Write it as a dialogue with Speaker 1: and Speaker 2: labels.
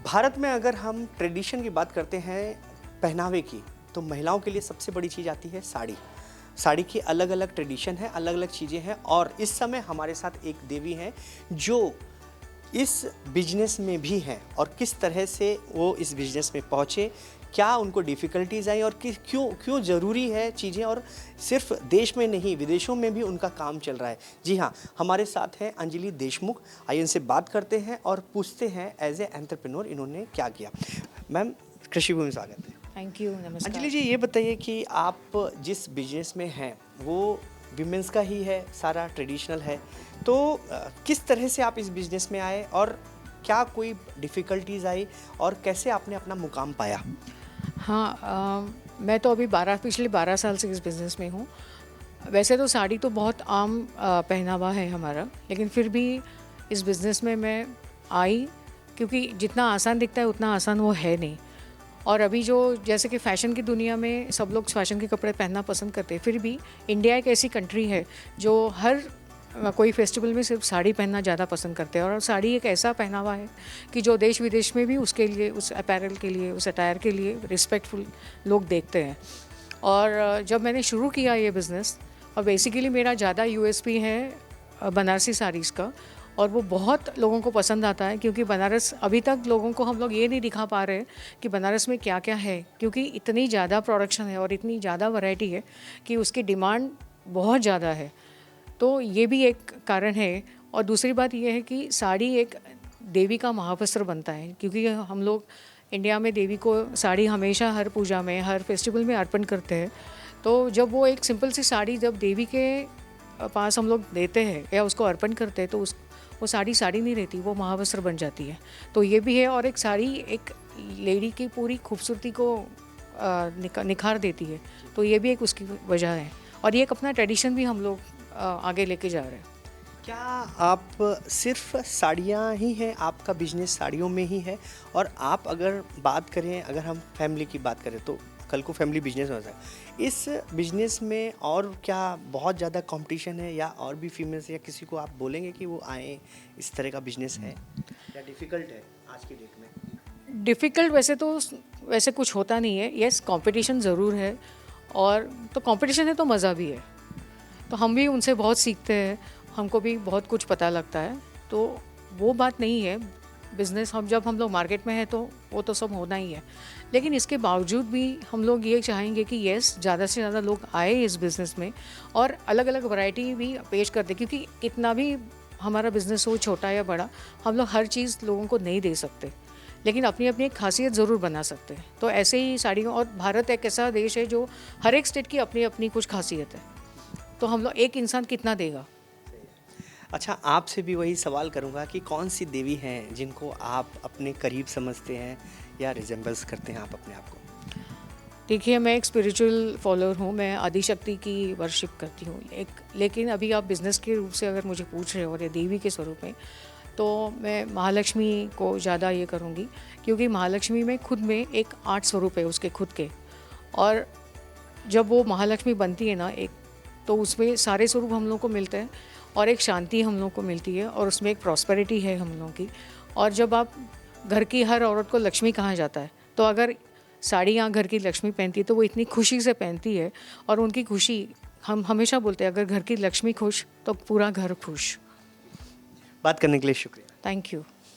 Speaker 1: भारत में अगर हम ट्रेडिशन की बात करते हैं पहनावे की, तो महिलाओं के लिए सबसे बड़ी चीज़ आती है साड़ी। साड़ी की अलग अलग ट्रेडिशन है, अलग अलग चीज़ें हैं और इस समय हमारे साथ एक देवी हैं जो इस बिजनेस में भी हैं और किस तरह से वो इस बिजनेस में पहुँचे, क्या उनको डिफ़िकल्टीज़ आई और क्यों क्यों ज़रूरी है चीज़ें, और सिर्फ देश में नहीं विदेशों में भी उनका काम चल रहा है। जी हाँ, हमारे साथ हैं अंजलि देशमुख। आइए इनसे बात करते हैं और पूछते हैं एज ए एंटरप्रेन्योर इन्होंने क्या किया। मैम, कृषि भूमि में स्वागत है।
Speaker 2: थैंक यू, नमस्कार।
Speaker 1: अंजलि जी, ये बताइए कि आप जिस बिजनेस में हैं वो विमेंस का ही है, सारा ट्रेडिशनल है, तो किस तरह से आप इस बिजनेस में आए और क्या कोई डिफ़िकल्टीज़ आई और कैसे आपने अपना मुकाम पाया?
Speaker 2: हाँ, मैं तो अभी पिछले 12 साल से इस बिज़नेस में हूँ। वैसे तो साड़ी तो बहुत आम पहनावा है हमारा, लेकिन फिर भी इस बिज़नेस में मैं आई क्योंकि जितना आसान दिखता है उतना आसान वो है नहीं। और अभी जो जैसे कि फ़ैशन की दुनिया में सब लोग फ़ैशन के कपड़े पहनना पसंद करते हैं, फिर भी इंडिया एक ऐसी कंट्री है जो हर कोई फेस्टिवल में सिर्फ साड़ी पहनना ज़्यादा पसंद करते हैं। और साड़ी एक ऐसा पहनावा है कि जो देश विदेश में भी उसके लिए, उस अपैरल के लिए, उस अटायर के लिए रिस्पेक्टफुल लोग देखते हैं। और जब मैंने शुरू किया ये बिज़नेस, और बेसिकली मेरा ज़्यादा यूएसपी है बनारसी साड़ीज़ का, और वो बहुत लोगों को पसंद आता है क्योंकि बनारस अभी तक लोगों को हम लोग ये नहीं दिखा पा रहे कि बनारस में क्या क्या है, क्योंकि इतनी ज़्यादा प्रोडक्शन है और इतनी ज़्यादा वैरायटी है कि उसकी डिमांड बहुत ज़्यादा है। तो ये भी एक कारण है। और दूसरी बात ये है कि साड़ी एक देवी का महावस्त्र बनता है, क्योंकि हम लोग इंडिया में देवी को साड़ी हमेशा हर पूजा में, हर फेस्टिवल में अर्पण करते हैं। तो जब वो एक सिंपल सी साड़ी जब देवी के पास हम लोग देते हैं या उसको अर्पण करते हैं, तो वो साड़ी साड़ी नहीं रहती, वो महावस्त्र बन जाती है। तो ये भी है। और एक साड़ी एक लेडी की पूरी खूबसूरती को निखार देती है, तो ये भी एक उसकी वजह है। और ये एक अपना ट्रेडिशन भी हम लोग आगे लेके जा रहे हैं।
Speaker 1: क्या आप सिर्फ साड़ियाँ ही हैं, आपका बिजनेस साड़ियों में ही है? और आप अगर बात करें, अगर हम फैमिली की बात करें तो कल को फैमिली बिजनेस हो सकता है। इस बिजनेस में और क्या बहुत ज़्यादा कंपटीशन है, या और भी फीमेल्स या किसी को आप बोलेंगे कि वो आए, इस तरह का बिजनेस है या डिफ़िकल्ट है आज की डेट में?
Speaker 2: डिफ़िकल्ट वैसे कुछ होता नहीं है। येस, कंपटीशन ज़रूर है, और तो कंपटीशन है तो मज़ा भी है। तो हम भी उनसे बहुत सीखते हैं, हमको भी बहुत कुछ पता लगता है। तो वो बात नहीं है। बिज़नेस जब हम लोग मार्केट में हैं तो वो तो सब होना ही है, लेकिन इसके बावजूद भी हम लोग ये चाहेंगे कि येस, ज़्यादा से ज़्यादा लोग आए इस बिज़नेस में और अलग अलग वैरायटी भी पेश कर दे, क्योंकि कितना भी हमारा बिज़नेस हो, छोटा या बड़ा, हम लोग हर चीज़ लोगों को नहीं दे सकते, लेकिन अपनी अपनी एक खासियत ज़रूर बना सकते हैं। तो ऐसे ही साड़ियों, और भारत एक ऐसा देश है जो हर एक स्टेट की अपनी अपनी कुछ खासियत है, तो हम लोग एक इंसान कितना देगा।
Speaker 1: अच्छा, आपसे भी वही सवाल करूंगा कि कौन सी देवी हैं जिनको आप अपने करीब समझते हैं या रिजेंबल्स करते हैं आप अपने आप को?
Speaker 2: देखिए, मैं एक स्पिरिचुअल फॉलोअर हूँ, मैं आदिशक्ति की वर्शिप करती हूँ। लेकिन अभी आप बिज़नेस के रूप से अगर मुझे पूछ रहे हो और ये देवी के स्वरूप में, तो मैं महालक्ष्मी को ज़्यादा ये करूँगी, क्योंकि महालक्ष्मी में खुद में एक 8 स्वरूप है उसके खुद के। और जब वो महालक्ष्मी बनती है ना एक, तो उसमें सारे स्वरूप हम लोग को मिलते हैं, और एक शांति हम लोग को मिलती है, और उसमें एक प्रॉस्पेरिटी है हम लोगों की। और जब आप, घर की हर औरत को लक्ष्मी कहा जाता है, तो अगर साड़ियाँ घर की लक्ष्मी पहनती है तो वो इतनी खुशी से पहनती है, और उनकी खुशी, हम हमेशा बोलते हैं, अगर घर की लक्ष्मी खुश तो पूरा घर खुश।
Speaker 1: बात करने के लिए शुक्रिया।
Speaker 2: Thank you.